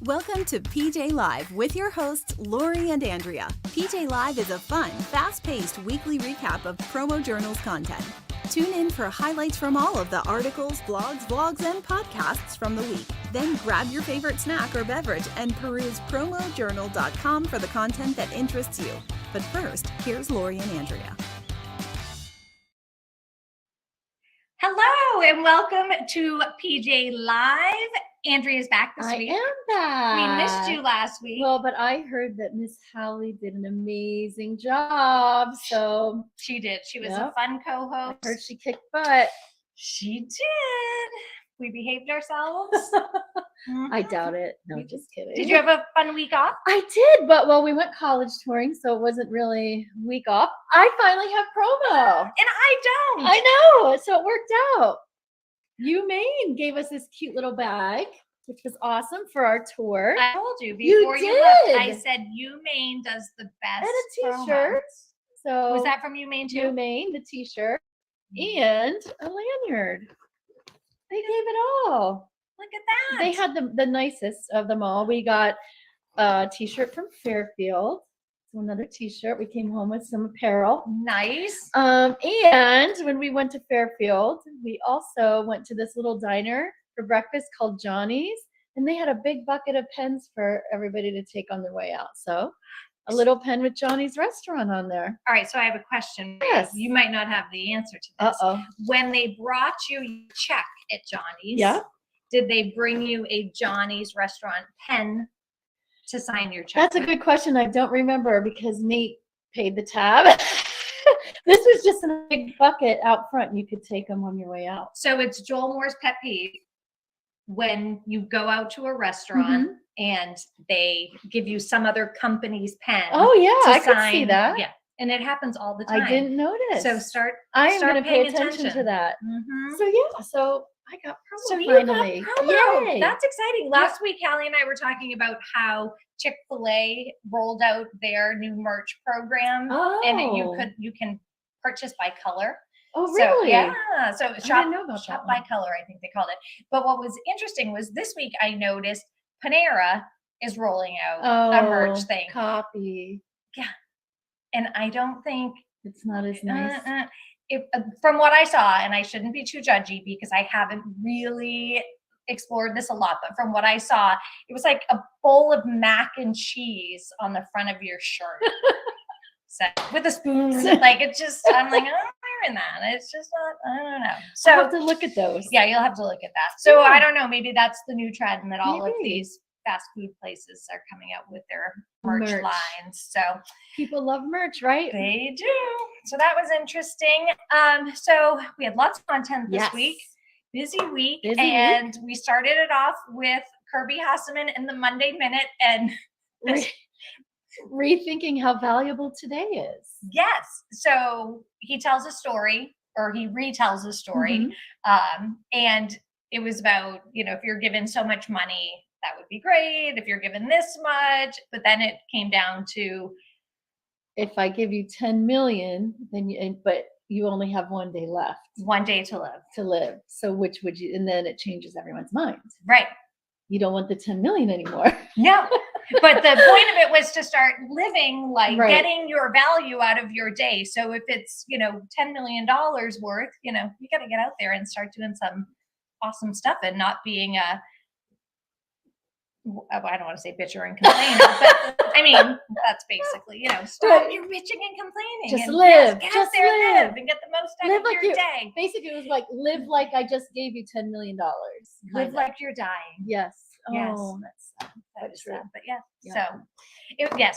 Welcome to PJ Live with your hosts, Laurie and Andrea. PJ Live is a fun, fast-paced weekly recap of PromoJournal's content. Tune in for highlights from all of the articles, blogs, vlogs, and podcasts from the week. Then grab your favorite snack or beverage and peruse PromoJournal.com for the content that interests you. But first, here's Laurie and Andrea. Hello and welcome to PJ Live. Andrea's back this week. I am back. We missed you last week. Well, but I heard that Miss Hallie did an amazing job. So she did. She was a fun co-host. I heard she kicked butt. She did. We behaved ourselves. I doubt it. No, just kidding. Did you have a fun week off? I did, but we went college touring, so it wasn't really a week off. I finally have promo. And I don't. I know. So it worked out. UMaine gave us this cute little bag, which was awesome for our tour. I told you before you left, I said UMaine does the best. And a t-shirt. So was that from UMaine too? UMaine, the t-shirt, and a lanyard. They gave it all. Look at that. They had the nicest of them all. We got a t-shirt from Fairfield. So another t-shirt. We came home with some apparel. Nice. And when we went to Fairfield, we also went to this little diner for breakfast called Johnny's. And they had a big bucket of pens for everybody to take on their way out. So a little pen with Johnny's restaurant on there. All right. So I have a question. Yes. You might not have the answer to this. Uh-oh. When they brought you your check at Johnny's, yeah, did they bring you a Johnny's restaurant pen to sign your check? That's a good question. I don't remember because Nate paid the tab. This was just in a big bucket out front. You could take them on your way out. So it's Joel Moore's pet peeve when you go out to a restaurant and they give you some other company's pen. Oh yeah, I sign. could see that. Yeah, and it happens all the time. I didn't notice. So start. I am start going to pay paying attention to that. Mm-hmm. So yeah, so I got promo. So you finally. got promo. Yay. That's exciting. Last week, Hallie and I were talking about how Chick-fil-A rolled out their new merch program, and you can purchase by color. Oh, really? So, yeah. So shop by one. color, I think they called it. But what was interesting was this week I noticed Panera is rolling out a merch thing. Copy. Yeah. And I don't think it's not as nice. From what I saw, and I shouldn't be too judgy because I haven't really explored this a lot, but from what I saw, it was like a bowl of mac and cheese on the front of your shirt. So, with a spoon, like it's just, I'm like, I'm wearing that. It's just not, I don't know. So I'll have to look at those. Yeah, you'll have to look at that. So I don't know, maybe that's the new trend that all of these fast food places are coming out with their merch lines. So people love merch, right? They do. So that was interesting. So we had lots of content this week. Busy week. We started it off with Kirby Hasseman in the Monday Minute and rethinking how valuable today is. Yes. So he tells a story, or he retells a story. And it was about, if you're given so much money, that would be great. If you're given this much, but then it came down to, if I give you 10 million, but you only have 1 day left. 1 day to live. So which would you, and then it changes everyone's mind. Right. You don't want the 10 million anymore. No. But the point of it was to start living getting your value out of your day. So if it's, $10 million worth, you got to get out there and start doing some awesome stuff and not being I don't want to say bitcher and complainer, but I mean, that's basically, stop your bitching and complaining. Just live. Get out there, live and get the most out of your day. Basically, it was like, live like I just gave you $10 million. Live like you're dying. Yes. Yes. Oh, that's sad. That is sad, but yeah.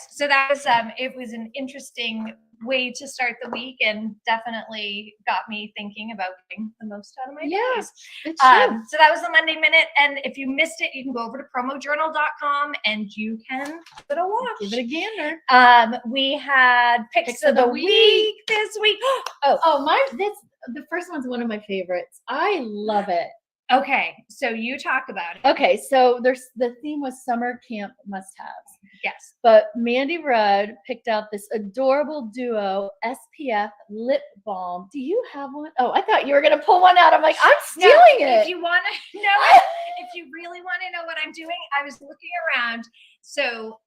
So that was it was an interesting way to start the week and definitely got me thinking about getting the most out of my days. So that was the Monday Minute, and if you missed it, you can go over to PromoJournal.com and you can give it a watch. Give it a gander. We had picks of the week this week. The first one's one of my favorites. I love it. Okay, so you talk about it. Okay, so the theme was summer camp must-haves. Yes. But Mandy Rudd picked out this adorable duo SPF lip balm. Do you have one? Oh, I thought you were going to pull one out. I'm like, I'm stealing it. If you want to know, if you really really want to know what I'm doing, I was looking around. So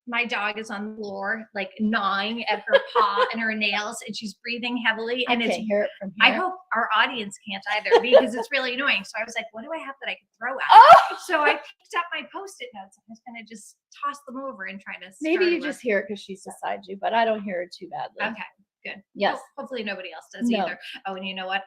my dog is on the floor, like gnawing at her paw and her nails, and she's breathing heavily. And I it's can't hear it from here. I hope our audience can't either because it's really annoying. So I was like, what do I have that I can throw at? Oh! So I picked up my Post-it notes. I'm just gonna just toss them over and try to Maybe start you over. just hear it because she's beside you, but I don't hear it too badly. Okay, good. Yes. Hopefully nobody else does No. either. Oh, and you know what?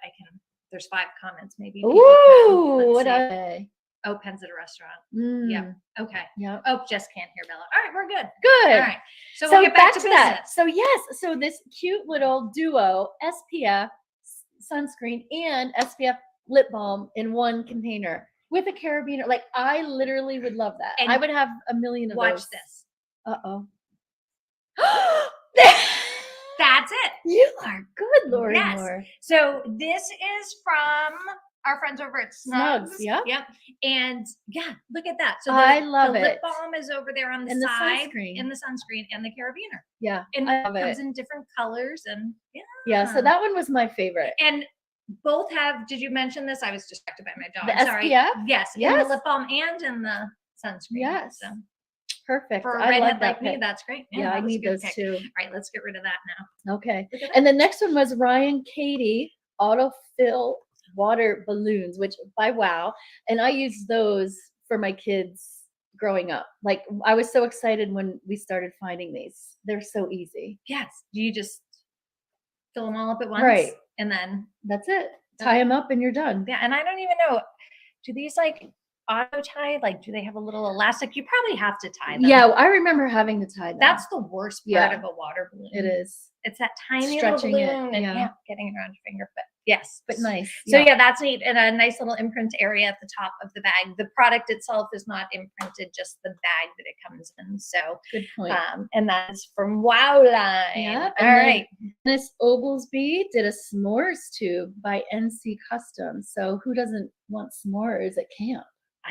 There's 5 comments. Maybe. Ooh, what are they? Oh, pens at a restaurant. Mm. Yeah. Okay. Yeah. Oh, just can't hear Bella. All right, we're good. Good. All right. So we'll get back to that. business. So yes, so this cute little duo SPF sunscreen and SPF lip balm in one container with a carabiner. Like I literally would love that. And I would have a million of Watch those. this. Uh-oh. That's it. You are good, Laurie Yes. Moore. So this is from our friends over at Snugs. Yep. And yeah, look at that. So I love the it. lip balm is over there on the And the side, sunscreen. and the sunscreen, and the carabiner. Yeah, And I it love comes it. in different colors, and Yeah, so that one was my favorite. And both have. Did you mention this? I was distracted by my dog. The Sorry. SPF? Yes. In Yes. the lip balm and in the sunscreen. Yes. So Perfect. for a I love redhead that like me, pick. that's great. Yeah, I that was a need good those pick. too. All right, let's get rid of that now. Okay. Look at that. And the next one was Ryan Katie autofill water balloons, which by wow. And I used those for my kids growing up. Like I was so excited when we started finding these. They're so easy. Yes. You just fill them all up at once. Right. And then That's it. Tie them up and you're done. yeah, and I don't even know. Do these like auto tie? Like, do they have a little elastic? You probably have to tie them. Yeah, I remember having to tie them. That's the worst part of a water balloon. it is. It's that tiny Stretching little it, balloon and yeah. getting it around your finger. But yes, But nice. So yeah, that's neat. And a nice little imprint area at the top of the bag. The product itself is not imprinted, just the bag that it comes in. So good point. And that's from Wow Line. Yeah. All right. Miss Oglesby did a s'mores tube by NC Custom. So who doesn't want s'mores at camp?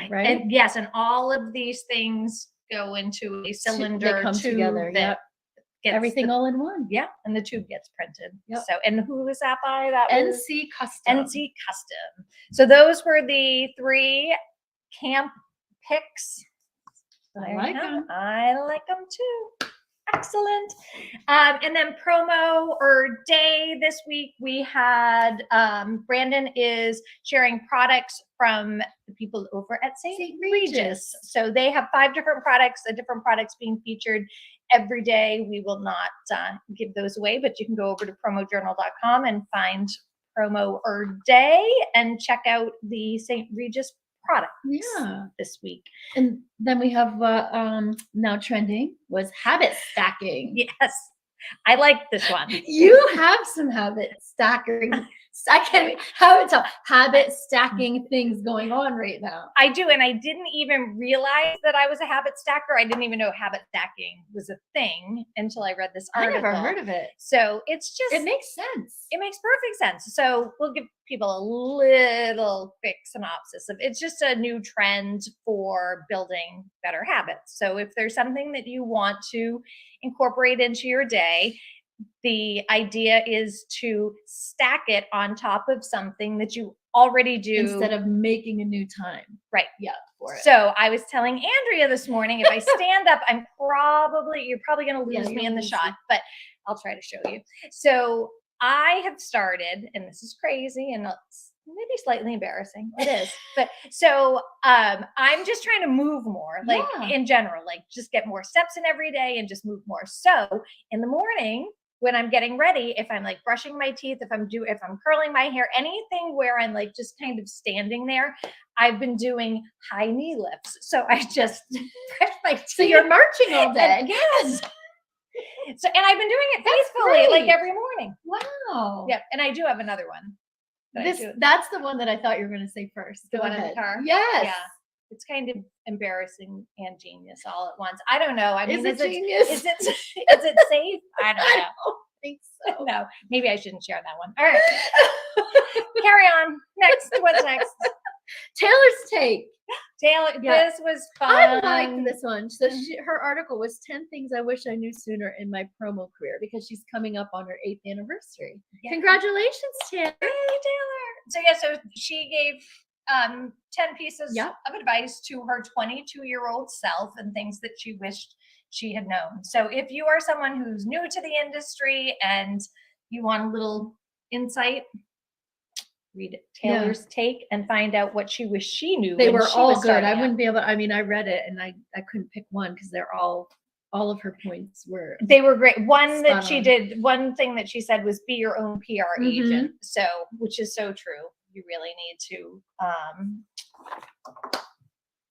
Right? And yes, and all of these things go into a cylinder They come tube together. that Yep. gets Everything all in one. Yeah, and the tube gets printed. Yep. So, and who was that by? That was NC Custom. NC Custom. So those were the 3 camp picks. I like them. I like them too. Excellent. And then promo or day this week, we had Brandon is sharing products from the people over at St. Regis. So they have 5 different products, different products being featured every day. We will not give those away, but you can go over to PromoJournal.com and find promo or day and check out the St. Regis products this week. And then we have now trending was habit stacking. Yes, I like this one. You have some habit stacking. I can't habit stacking things going on right now. I do, and I didn't even realize that I was a habit stacker. I didn't even know habit stacking was a thing until I read this article. I never heard of it. So it's just it makes sense. It makes perfect sense. So we'll give people a little quick synopsis of it's just a new trend for building better habits. So if there's something that you want to incorporate into your day, the idea is to stack it on top of something that you already do instead of making a new time. Right. Yeah. For it. So I was telling Andrea this morning, if I stand up, you're probably going to lose me in the shot, but I'll try to show you. So I have started, and this is crazy and it's maybe slightly embarrassing. It is. But so I'm just trying to move more, like in general, like just get more steps in every day and just move more. So in the morning, when I'm getting ready, if I'm like brushing my teeth, if I'm curling my hair, anything where I'm like just kind of standing there, I've been doing high knee lifts. So I just brush my teeth. So you're marching all day. Yes. So, and I've been doing it faithfully, like every morning. Wow. Yep. And I do have another one. That's the one that I thought you were going to say first. The one in the car? Yes. Yeah. It's kind of embarrassing and genius all at once. I don't know. I mean, is it genius? Is it safe? I don't know. I don't think so. No, maybe I shouldn't share that one. All right. Carry on. Next. What's next? Taylor's take. Taylor, Yeah. This was fun. I liked this one. So her article was 10 things I wish I knew sooner in my promo career because she's coming up on her 8th anniversary. Yeah. Congratulations, Taylor. Hey, Taylor. So yeah, so she gave 10 pieces Yep. of advice to her 22-year-old self and things that she wished she had known. So if you are someone who's new to the industry and you want a little insight, read Taylor's take and find out what she wished she knew. They when were she all was good. starting I out. wouldn't be able, I mean, I read it and I couldn't pick one because they're all of her points were. They were great. One that Spot she on. did, one thing that she said was be your own PR Mhm. agent. So, which is so true. You really need to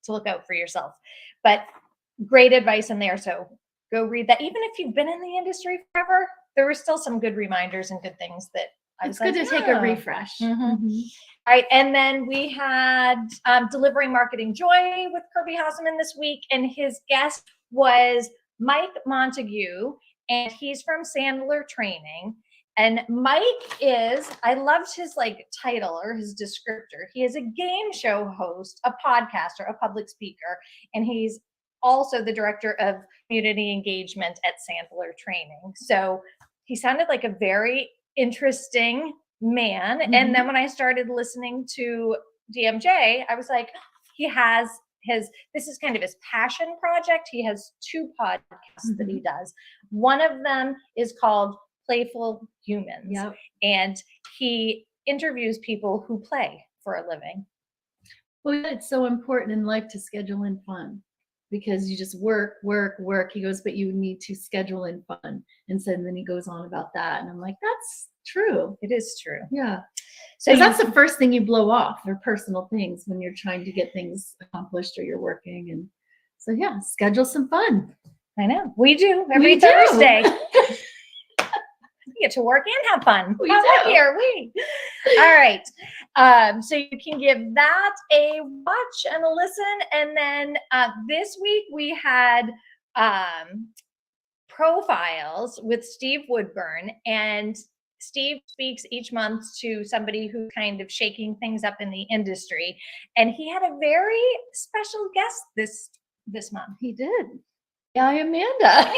look out for yourself. But great advice in there. So go read that. Even if you've been in the industry forever, there were still some good reminders and good things that I was It's good like, to take a "Ah." refresh. Mhm. Mhm. All right, and then we had Delivering Marketing Joy with Kirby Hasselman this week, and his guest was Mike Montague, and he's from Sandler Training. And Mike is, I loved his like title or his descriptor. He is a game show host, a podcaster, a public speaker, and he's also the director of community engagement at Sandler Training. So he sounded like a very interesting man. And then when I started listening to DMJ, I was like, he has this is kind of his passion project. He has 2 podcasts that he does. One of them is called Playful Humans. Yep. And he interviews people who play for a living. Well, yeah, it's so important in life to schedule in fun because you just work. He goes, but you need to schedule in fun. And so then he goes on about that. And I'm like, that's true. It is true. Yeah. So So that's the first thing you blow off, or personal things when you're trying to get things accomplished or you're working. And so, yeah, schedule some fun. I know. We do every We do. Thursday. We get to work and have fun. We How do. lucky are we? All right. So you can give that a watch and a listen. And then this week we had profiles with Steve Woodburn, and Steve speaks each month to somebody who's kind of shaking things up in the industry. And he had a very special guest this month. He did. Yeah, Amanda.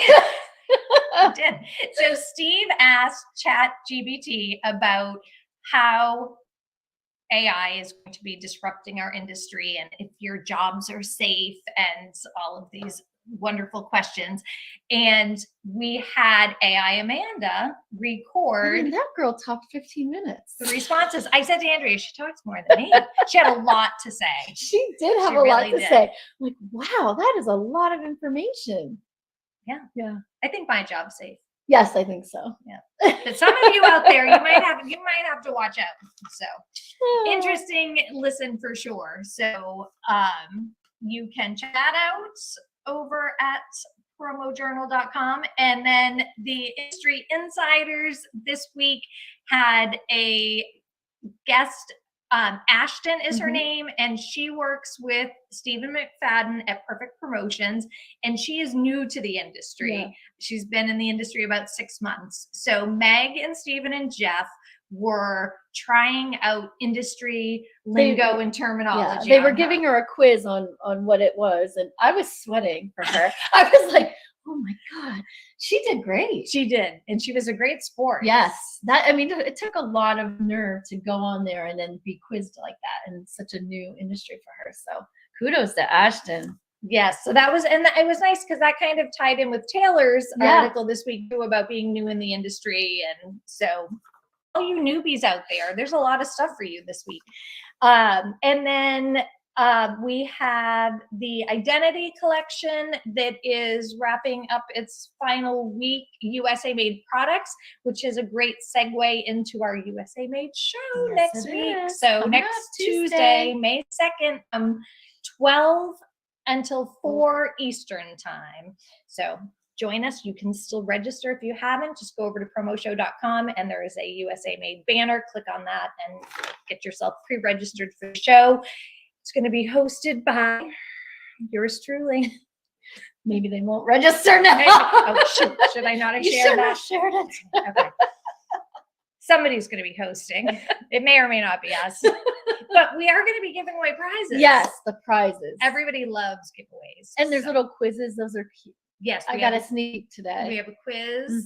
He did. So Steve asked ChatGPT about how AI is going to be disrupting our industry and if your jobs are safe and all of these wonderful questions. And we had AI Amanda record I mean, that girl talked 15 minutes. the responses. I said to Andrea, she talks more than me. She had a lot to say. She did have She a lot really to did. say. I'm like, wow, that is a lot of information. Yeah. Yeah. I think my job's safe. Yes, I think so. But some of you out there, you might have to watch out. So interesting listen for sure. So you can check that out over at PromoJournal.com. And then the Industry Insiders this week had a guest. Ashton is her name, and she works with Stephen McFadden at Perfect Promotions, and she is new to the industry. Yeah. She's been in the industry about 6 months. So Meg and Stephen and Jeff were trying out industry lingo and terminology. They were on giving her her a quiz on what it was, and I was sweating for her. I was like, oh my God, she did great. She did, and she was a great sport. Yes, it took a lot of nerve to go on there and then be quizzed like that, and such a new industry for her. So kudos to Ashton. Yes, so that was, and it was nice because that kind of tied in with Taylor's article this week too about being new in the industry. And so all you newbies out there, there's a lot of stuff for you this week. And then we have the Identity Collection that is wrapping up its final week, USA Made Products, which is a great segue into our USA Made show next week. So next Tuesday, May 2nd, 12 until 4 Eastern time. So join us. You can still register if you haven't. Just go over to promoshow.com and there is a USA Made banner. Click on that and get yourself pre-registered for the show. It's going to be hosted by yours truly. Maybe they won't register now. Oh, should I not have shared that? Shared it. Okay. Somebody's going to be hosting. It may or may not be us. But we are going to be giving away prizes. Yes, the prizes. Everybody loves giveaways. And there's little quizzes. Those are cute. Yes. I got a sneak today. We have a quiz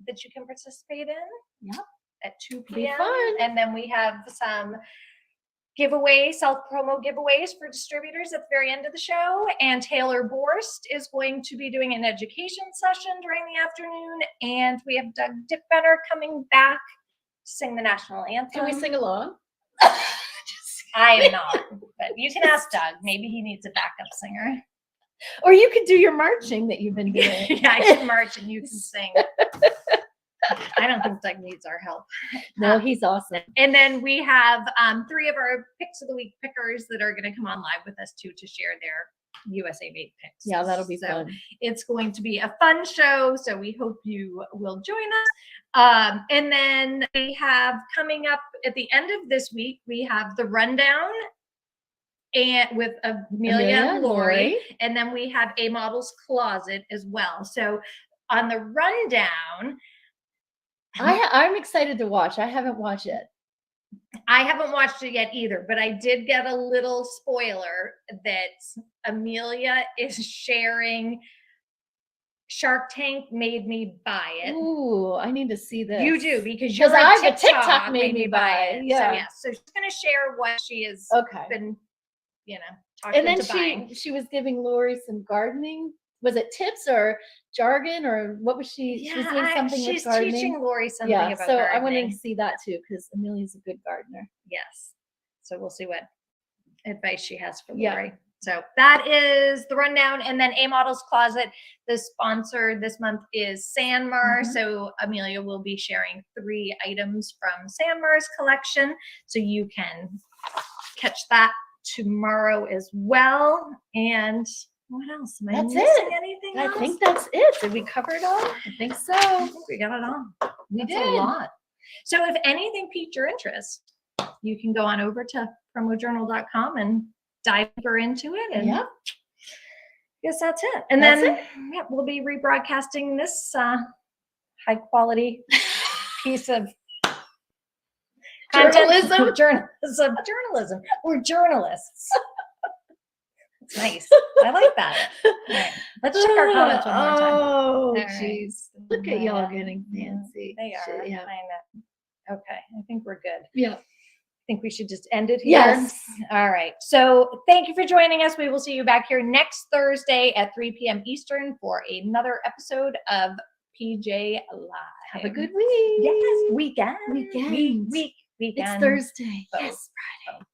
that you can participate in. Yep. At 2 Be p.m. fun. And then we have some self-promo giveaways for distributors at the very end of the show. And Taylor Borst is going to be doing an education session during the afternoon. And we have Doug Dickbenner coming back to sing the national anthem. Can we sing along? I am not, but you can ask Doug. Maybe he needs a backup singer. Or you could do your marching that you've been doing. Yeah, I can march and you can sing. I don't think Doug needs our help. No, he's awesome. And then we have 3 of our Picks of the Week pickers that are going to come on live with us too to share their USA made picks. Yeah, that'll be so fun. It's going to be a fun show. So we hope you will join us. And then we have coming up at the end of this week, we have the rundown and with Amelia and Laurie. And then we have A Model's Closet as well. So on the rundown, I'm excited to watch. I haven't watched it. I haven't watched it yet either, but I did get a little spoiler that Amelia is sharing Shark Tank Made Me Buy It. Ooh, I need to see this. You do, because I have a TikTok made me buy it. Yeah. So, yeah. So she's going to share what she has been, talking and then into buying. she was giving Laurie some gardening. Was it tips or jargon or what was she? Yeah, she was doing something with gardening. She's teaching Laurie something about so gardening. I wanted to see that too because Amelia's a good gardener. Yes. So we'll see what advice she has for Laurie. So that is the rundown. And then A Model's Closet, the sponsor this month is Sanmar. Mm-hmm. So Amelia will be sharing 3 items from Sanmar's collection. So you can catch that tomorrow as well. And what else? Am I missing anything else? I think that's it. Did we cover it all? I think so. I think we got it all. We That's a lot. So if anything piqued your interest, you can go on over to PromoJournal.com and dive deeper into it. And I guess that's it. And then we'll be rebroadcasting this high quality piece of journalism. We're journalists. It's nice. I like that. All right. Let's check our comments one more time. Oh, jeez. Look at y'all getting fancy. They are. Yeah. I know. Okay. I think we're good. Yeah. I think we should just end it here. Yes. All right. So thank you for joining us. We will see you back here next Thursday at 3 p.m. Eastern for another episode of PJ Live. Have a good week. Yes. Weekend. Weekend. Weekend. It's Thursday. Oh, yes, Friday.